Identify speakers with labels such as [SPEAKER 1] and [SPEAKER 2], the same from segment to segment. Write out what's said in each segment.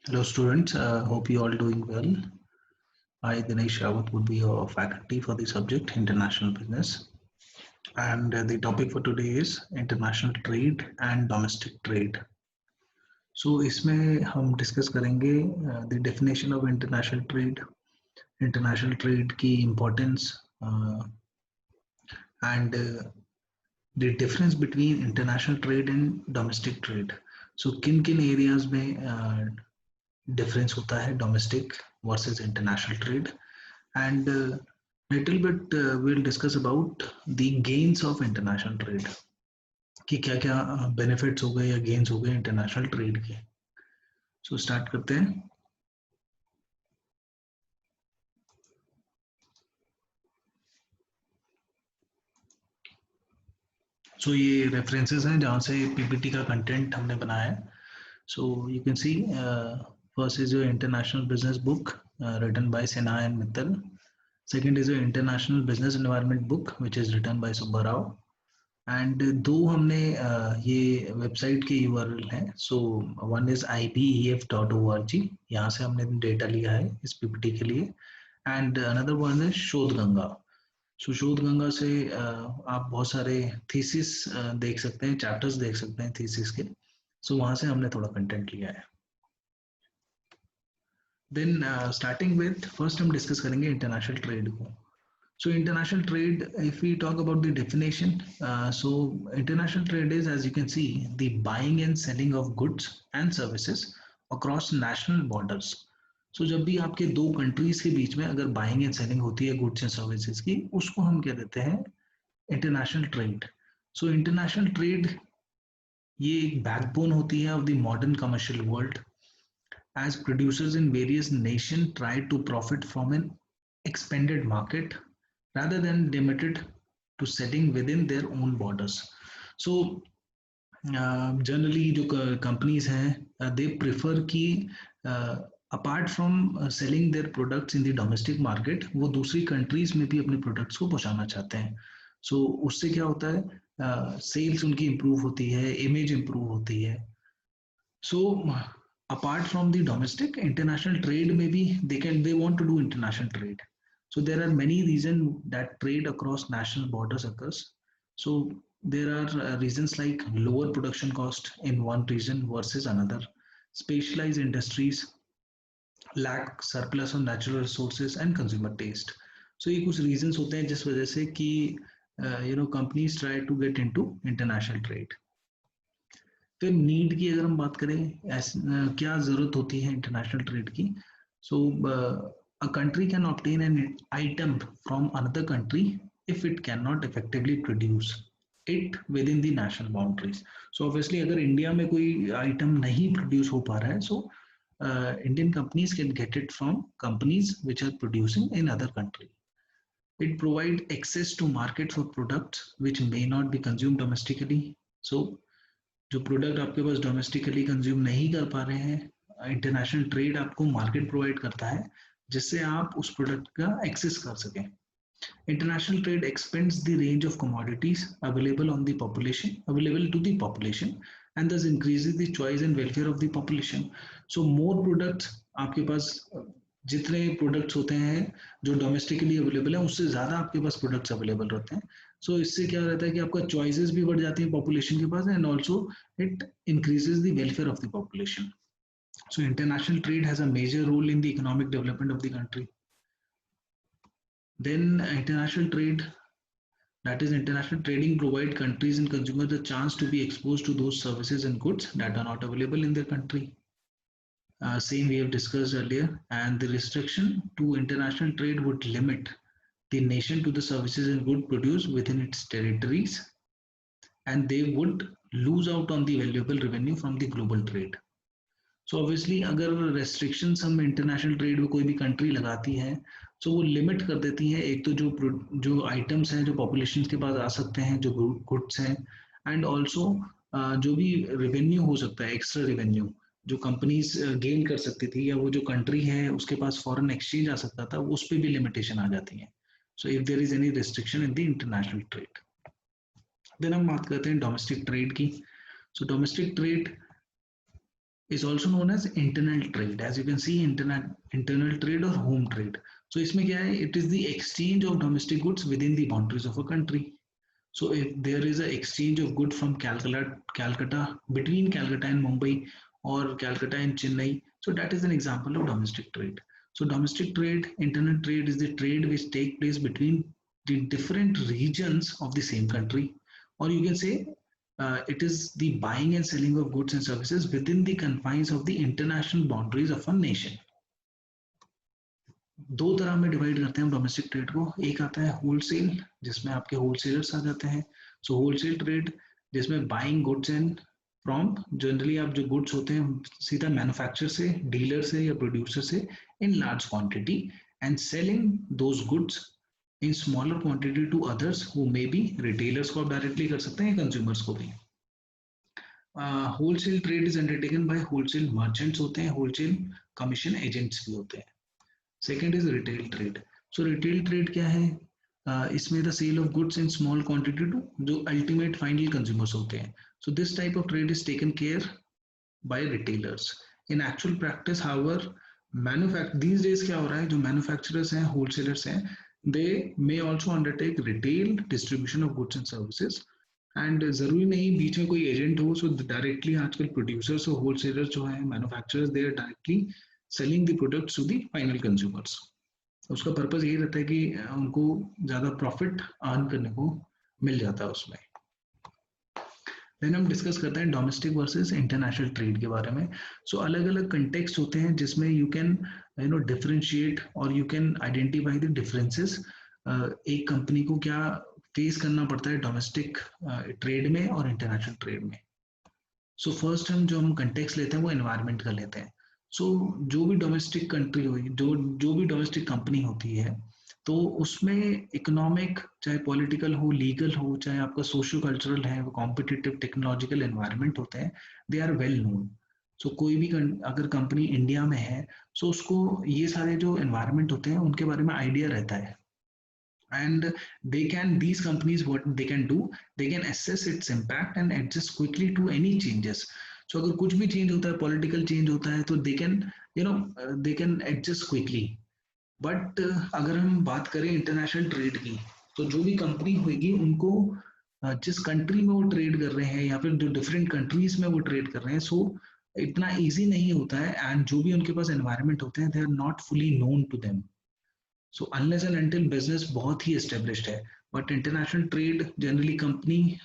[SPEAKER 1] Hello students, hope you all doing well. I, Dinesh Rawat, would be your faculty for the subject International Business. And the topic for today is International Trade and Domestic Trade. So इसमें हम discuss करेंगे the definition of international trade की importance and the difference between international trade and domestic trade. So किन किन areas में difference होता है domestic versus international trade. And little bit we'll discuss about the gains of international trade कि क्या क्या benefits हो गए या gains हो गए international trade के. So start करते हैं. So ये references हैं जहाँ से PPT का content हमने बनाया है. So you can see first is your international business book written by Sinha and Mittal. Second is your international business environment book which is written by Subba Rao. And दो हमने ये website के URL हैं. So one is ipef.org, यहाँ से हमने data लिया है इस पीपीटी के लिए. एंड अनदर वन इज शोध गंगा. सो शोध गंगा से आप बहुत सारे थीसिस देख सकते हैं, चैप्टर्स देख सकते हैं थीसिस के. सो वहाँ से हमने थोड़ा कंटेंट लिया है. देन स्टार्टिंग विथ फर्स्ट हम डिस्कस करेंगे इंटरनेशनल ट्रेड को. So international trade, if we talk about the definition, so international trade is, as you can see, the buying and selling of goods and services across national borders. So जब भी आपके दो countries के बीच में अगर buying and selling होती है goods and services की, उसको हम क्या देते हैं, इंटरनेशनल ट्रेड. सो इंटरनेशनल ट्रेड ये एक बैकबोन होती है of the modern commercial world, as producers in various nations try to profit from an expanded market rather than limited to setting within their own borders. So generally जो companies हैं they prefer कि apart from selling their products in the domestic market, वो दूसरी countries में भी अपने products को पहुंचाना चाहते हैं. So उससे क्या होता है, sales उनकी improve होती है, image improve होती है. So apart from the domestic, international trade maybe they want to do international trade. So there are many reasons that trade across national borders occurs. So there are reasons like lower production cost in one region versus another, specialized industries, lack surplus of natural resources and consumer taste. So ये कुछ reasons होते हैं जिस वजह से कि companies try to get into international trade. फिर need की अगर हम बात करें, क्या जरूरत होती है इंटरनेशनल ट्रेड की. सो a country can obtain an item from another country if it cannot effectively produce it within the national boundaries. So obviously अगर इंडिया में कोई आइटम नहीं प्रोड्यूस हो पा रहा है, so Indian companies can get it from companies which are producing in other country. It provides access to market for products which may not be consumed domestically. So जो product आपके पास domestically consume नहीं कर पा रहे हैं, international trade आपको market provide करता है जिससे आप उस प्रोडक्ट का एक्सेस कर सकें. International trade expands the range of commodities available to the population and thus increases the choice and welfare of the population. So more products आपके पास, जितने प्रोडक्ट्स होते हैं जो डोमेस्टिकली अवेलेबल है उससे ज़्यादा आपके पास प्रोडक्ट्स अवेलेबल रहते हैं. सो इससे क्या रहता है कि आपका चॉइसेस भी बढ़ जाती है पॉपुलेशन के पास, and also it increases the welfare of the population. So international trade has a major role in the economic development of the country. Then international trade, that is international trading, provide countries and consumers the chance to be exposed to those services and goods that are not available in their country. Same we have discussed earlier, and the restriction to international trade would limit the nation to the services and goods produced within its territories, and they would lose out on the valuable revenue from the global trade. So obviously अगर restrictions हम international trade में कोई भी country लगाती है, so वो limit कर देती है एक तो जो items हैं जो population के पास आ सकते हैं, जो goods हैं, and also जो भी revenue हो सकता है, extra revenue जो कंपनीज गेन कर सकती थी, या वो जो कंट्री है उसके पास फॉरेन एक्सचेंज आ सकता था, उस पर भी लिमिटेशन आ जाती है. So if there is any restriction in the international trade. Then हम बात करते हैं डोमेस्टिक ट्रेड की. So domestic trade is also known as internal trade. As you can see, internal trade or home trade. So इसमें क्या है? It is the exchange of domestic goods within the boundaries of a country. So if there is an exchange of goods from Calcutta between Calcutta and Mumbai or Calcutta and Chennai, so that is an example of domestic trade. So domestic trade, internal trade is the trade which take place between the different regions of the same country, or you can say it is the buying and selling of goods and services within the confines of the international boundaries of a nation. दो तरह में divide करते हैं हम domestic trade को. एक आता है होलसेल, जिसमें आपके होलसेलर्स आ जाते हैं. सो होलसेल ट्रेड जिसमें buying goods and from, generally आप जो गुड्स होते हैं सीधा मैन्युफैक्चरर से, डीलर से या प्रोड्यूसर से in large quantity, and selling those goods in smaller quantity to others who may be retailers को आप डायरेक्टली कर सकते हैं, कंज्यूमर्स को भी. Wholesale trade is undertaken by wholesale merchants होते हैं, होलसेल कमीशन एजेंट्स भी होते हैं. Second is retail trade. So retail trade क्या है? इसमें the sale of goods in small quantity to जो अल्टीमेट फाइनल कंज्यूमर्स होते हैं. So this type of trade is taken care by retailers. In actual practice however these days क्या हो रहा है, जो मैन्युफैक्चरर्स हैं, होलसेलर्स हैं, they may also undertake retail distribution of goods and services. And जरूरी नहीं बीच में कोई एजेंट हो. सो डायरेक्टली आजकल प्रोड्यूसर्स और होलसेलर्स जो है, manufacturers, they are directly selling the products to the final consumers. उसका पर्पस यही रहता है कि उनको ज़्यादा प्रॉफिट अर्न करने को मिल जाता है उसमें. देन हम डिस्कस करते हैं डोमेस्टिक वर्सेस इंटरनेशनल ट्रेड के बारे में. सो अलग अलग कंटेक्स्ट होते हैं जिसमें यू कैन डिफरेंशिएट और you can identify the differences. एक कंपनी को क्या फेस करना पड़ता है डोमेस्टिक ट्रेड में और इंटरनेशनल ट्रेड में. सो फर्स्ट हम कंटेक्स्ट लेते हैं वो एनवायरनमेंट का लेते हैं. सो जो भी डोमेस्टिक कंट्री हो, जो भी डोमेस्टिक कंपनी होती है, तो उसमें इकोनॉमिक, चाहे पॉलिटिकल हो, लीगल हो, चाहे आपका सोशियो कल्चरल है, कॉम्पिटिटिव टेक्नोलॉजिकल एनवायरनमेंट होते हैं, दे आर वेल नोन. सो कोई भी अगर कंपनी इंडिया में है, सो उसको ये सारे जो एनवायरनमेंट होते हैं उनके बारे में आइडिया रहता है. And these companies, what they can do, they can assess its impact and adjust quickly to any changes. So अगर कुछ भी चेंज होता है, पॉलिटिकल चेंज होता है, तो they can adjust quickly. But अगर हम बात करें इंटरनेशनल ट्रेड की, तो जो भी कंपनी होगी उनको जिस कंट्री में वो ट्रेड कर रहे हैं या फिर जो डिफरेंट कंट्रीज में वो ट्रेड कर रहे हैं, सो इतना ईजी नहीं होता है. एंड जो भी उनके पास एनवायरनमेंट होते हैं, they are not fully known to them. So unless and until business बहुत ही एस्टेब्लिश्ड है. But international trade generally company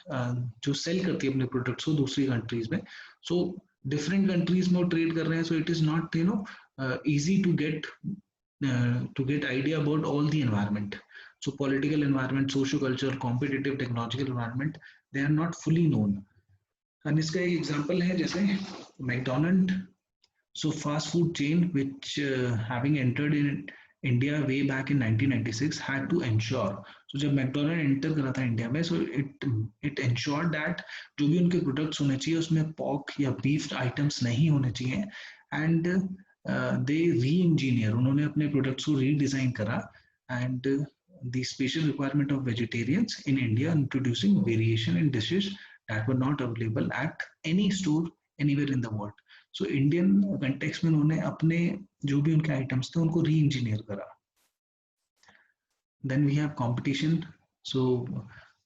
[SPEAKER 1] जो सेल करती है अपने प्रोडक्ट्स को दूसरी कंट्रीज में, सो डिफरेंट कंट्रीज में वो ट्रेड कर रहे हैं. So it is not easy to get idea about all the environment. So political environment, socio-cultural, competitive, technological environment, they are not fully known. And इसका एक example है जैसे McDonald, so fast food chain which having entered in India way back in 1996 had to ensure. So जब McDonald enter करा था India में, so it ensured that जो भी उनके products होने चाहिए उसमें pork या beef items नहीं होने चाहिए. And they re-engineer, उन्होंने अपने products को redesign करा. And the special requirement of vegetarians in India, introducing variation in dishes that were not available at any store anywhere in the world. So Indian context में उन्होंने अपने जो भी उनके items थे उनको re-engineer करा. Then we have competition. So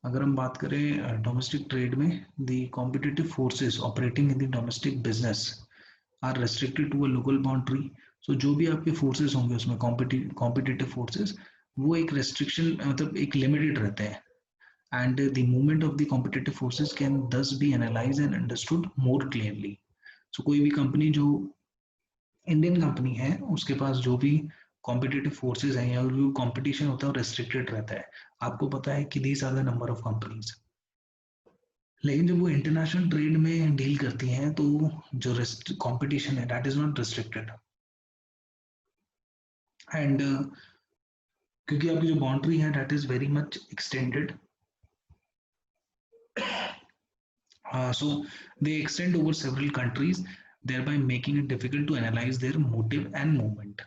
[SPEAKER 1] अगर हम बात करें domestic trade में, the competitive forces operating in the domestic business are restricted to a local boundary. So जो भी आपके forces होंगे उसमें competitive forces, वो एक restriction मतलब एक limited रहते हैं. And the movement of the competitive forces can thus be analyzed and understood more clearly. So कोई भी कंपनी जो इंडियन कंपनी है उसके पास जो भी कॉम्पिटिटिव फोर्सेस हैं या जो कंपटीशन होता है वो रेस्ट्रिक्टेड रहता है. आपको पता है कि these are the number of companies. लेकिन जब वो इंटरनेशनल ट्रेड में डील करती हैं तो जो कंपटीशन है that is not restricted. And क्योंकि आपकी जो बाउंड्री है that is very much extended, so they extend over several countries, thereby making it difficult to analyze their motive and movement.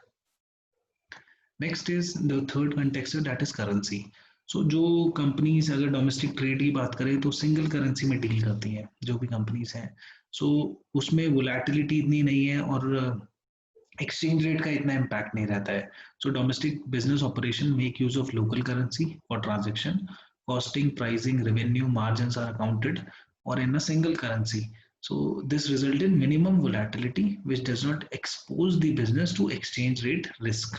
[SPEAKER 1] Next is the third context, that is currency. So जो companies अगर domestic trade की बात करें तो single currency में deal करती हैं जो भी कंपनीज हैं. सो उसमें वोलेटिलिटी इतनी नहीं है और एक्सचेंज रेट का इतना इम्पैक्ट नहीं रहता है. So domestic business operation make use of local currency for transaction, costing, pricing, revenue, margins are accounted or in a single currency. So this result in minimum volatility, which does not expose the business to exchange rate risk.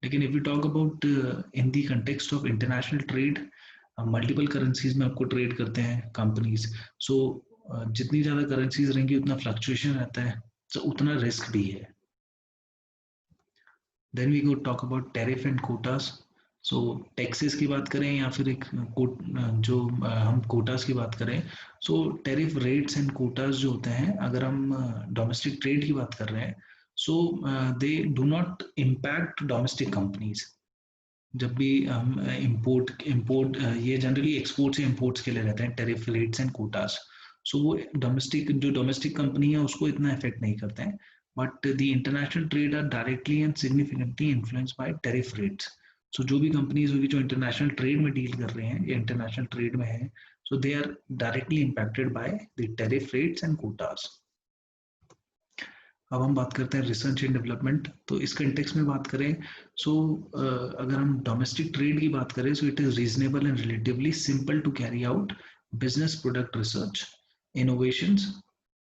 [SPEAKER 1] लेकिन if we talk about in the context of international trade, multiple currencies में आपको trade करते हैं companies. सो जितनी ज़्यादा currencies रहेंगी उतना fluctuation रहता है, so उतना रिस्क भी है. Then we go talk about tariff and quotas. So taxes की बात करें या फिर एक जो हम कोटास की बात करें, सो टैरिफ रेट्स एंड कोटास जो होते हैं, अगर हम डोमेस्टिक ट्रेड की बात कर रहे हैं, so they do not impact domestic companies. जब भी हम इंपोर्ट ये जनरली एक्सपोर्ट्स या इंपोर्ट्स के लिए रहते हैं टैरिफ रेट्स एंड कोटास. सो वो डोमेस्टिक कंपनी है उसको इतना इफेक्ट नहीं करते हैं, but the international trade are directly and significantly influenced by tariff rates. So जो भी कंपनीज होगी जो इंटरनेशनल ट्रेड में डील कर रहे हैं या इंटरनेशनल ट्रेड में है, so they are directly impacted by the tariff rates and quotas. अब हम बात करते हैं रिसर्च एंड डेवलपमेंट. तो इस कंटेक्स्ट में बात करें, सो अगर हम डोमेस्टिक ट्रेड की बात करें, so it is reasonable and relatively simple to carry out business product research, innovations,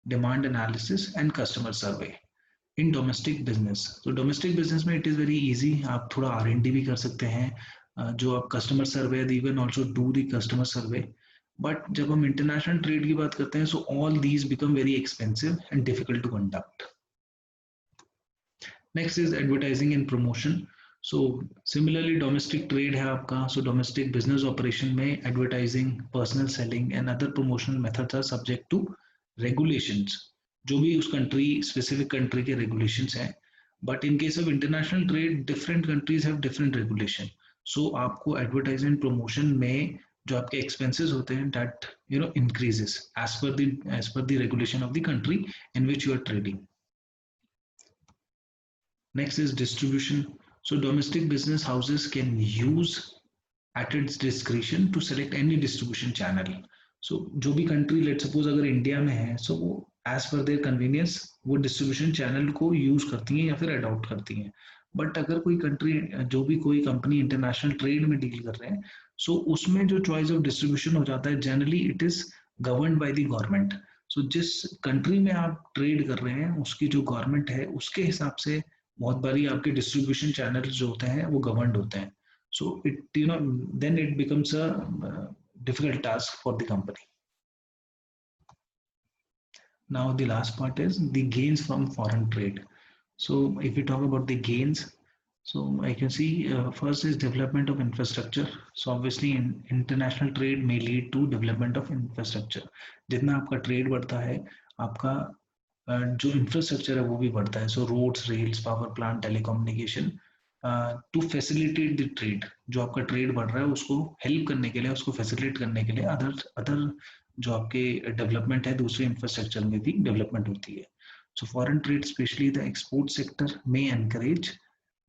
[SPEAKER 1] demand analysis and customer survey in domestic business. तो डोमेस्टिक बिजनेस में इट इज़ वेरी इजी, आप थोड़ा R&D भी कर सकते हैं, जो आप customer survey, you can also do the customer survey. But जब हम इंटरनेशनल ट्रेड की बात करते हैं, so all these become very expensive and difficult to conduct. Next is advertising and promotion. So similarly domestic trade है आपका, so domestic business operation में advertising, personal selling and other promotional methods are subject to regulations, जो भी उस country specific country के regulations हैं. But in case of international trade, different countries have different regulation. So आपको advertisement promotion में जो आपके एक्सपेंसेस होते हैं, that increases as per the regulation of the country in which you are trading. Next is distribution. So domestic business houses can use at its discretion to select any distribution channel. So जो भी country, let's suppose अगर India में है, so वो as per their convenience वो distribution channel को use करती हैं या फिर adopt करती हैं. बट अगर कोई कंट्री, जो भी कोई कंपनी इंटरनेशनल ट्रेड में डील कर रहे हैं, सो उसमें जो चॉइस ऑफ डिस्ट्रीब्यूशन हो जाता है, generally it is governed by the government. So जिस कंट्री में आप ट्रेड कर रहे हैं उसकी जो गवर्नमेंट है उसके हिसाब से बहुत बारी आपके डिस्ट्रीब्यूशन चैनल जो होते हैं वो गवर्नड होते हैं. So it then it becomes a difficult task for the company. Now the last part is the gains from foreign trade. So if we talk about the gains, so I can see first is development of infrastructure. So obviously international trade may lead to development of infrastructure. जितना आपका trade बढ़ता है, आपका जो infrastructure है वो भी बढ़ता है. So roads, rails, power plant, telecommunication, to facilitate the trade. जो आपका ट्रेड बढ़ रहा है उसको हेल्प करने के लिए, उसको फैसिलिटेट करने के लिए अदर जो आपके डेवलपमेंट है दूसरे इंफ्रास्ट्रक्चर में भी डेवलपमेंट होती है. So foreign trade especially the export sector में encourage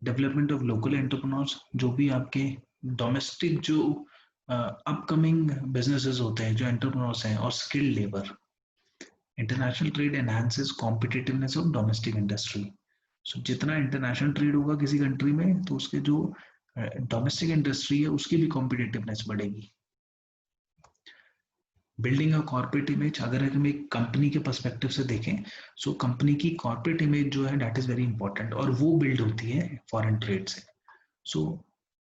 [SPEAKER 1] development of local entrepreneurs. जो भी आपके डोमेस्टिक जो अपकमिंग बिजनेसेस होते हैं, जो एंटरप्रेन्योर्स हैं, और skilled labour. International trade enhances competitiveness of domestic industry. So जितना इंटरनेशनल ट्रेड होगा किसी कंट्री में, तो उसके जो डोमेस्टिक इंडस्ट्री है उसकी भी कॉम्पिटिटिवनेस बढ़ेगी. बिल्डिंग अ कॉर्पोरेट इमेज, अगर हम एक कंपनी के पर्सपेक्टिव से देखें, सो कंपनी की कॉर्पोरेट इमेज जो है दैट इज वेरी इंपॉर्टेंट, और वो बिल्ड होती है फॉरेन ट्रेड से. सो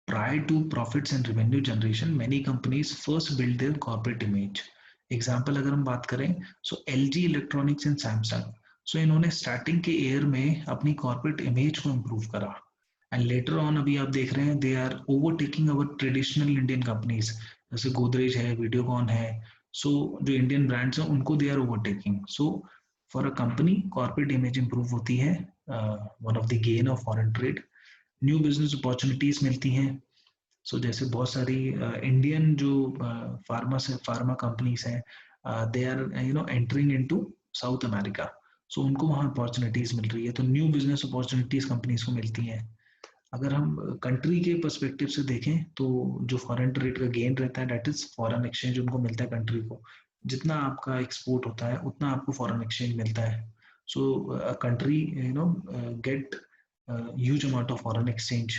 [SPEAKER 1] prior to profits and revenue generation, many companies first build their corporate image. Example अगर हम बात करें, so LG electronics and Samsung, so इन्होंने स्टार्टिंग के ईयर में अपनी कॉर्पोरेट इमेज को इम्प्रूव करा, एंड लेटर ऑन अभी आप देख रहे हैं they are overtaking our traditional Indian companies, जैसे गोदरेज है, वीडियोकॉन है. सो जो इंडियन ब्रांड्स हैं उनको they are overtaking. So for a company corporate image improve होती है, one of the gain of foreign trade. New business opportunities मिलती हैं. सो जैसे बहुत सारी इंडियन जो फार्मा कंपनीज हैं, they are entering into South America. So उनको वहाँ अपॉर्चुनिटीज मिल रही है, तो न्यू बिजनेस अपॉर्चुनिटीज कंपनीज को मिलती हैं. अगर हम कंट्री के पर्सपेक्टिव से देखें, तो जो फॉरेन ट्रेड का गेन रहता है दैट इज फॉरेन एक्सचेंज उनको मिलता है कंट्री को. जितना आपका एक्सपोर्ट होता है उतना आपको फॉरेन एक्सचेंज मिलता है. So a country get huge amount of foreign exchange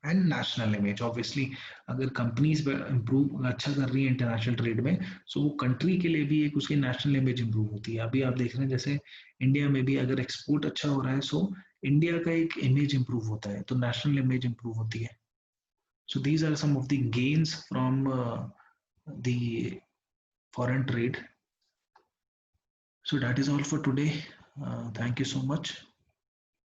[SPEAKER 1] and national image. Obviously अगर कंपनीज इंप्रूव अच्छा कर रही है इंटरनेशनल ट्रेड में, सो वो कंट्री के लिए भी एक उसकी नेशनल इमेज इंप्रूव होती है. अभी आप देख रहे हैं जैसे इंडिया में भी अगर एक्सपोर्ट अच्छा हो रहा है, सो इंडिया का एक इमेज इंप्रूव होता है, तो नेशनल इमेज इंप्रूव होती है. So these are some of the gains from the foreign trade. So that is all for today. Thank you so much.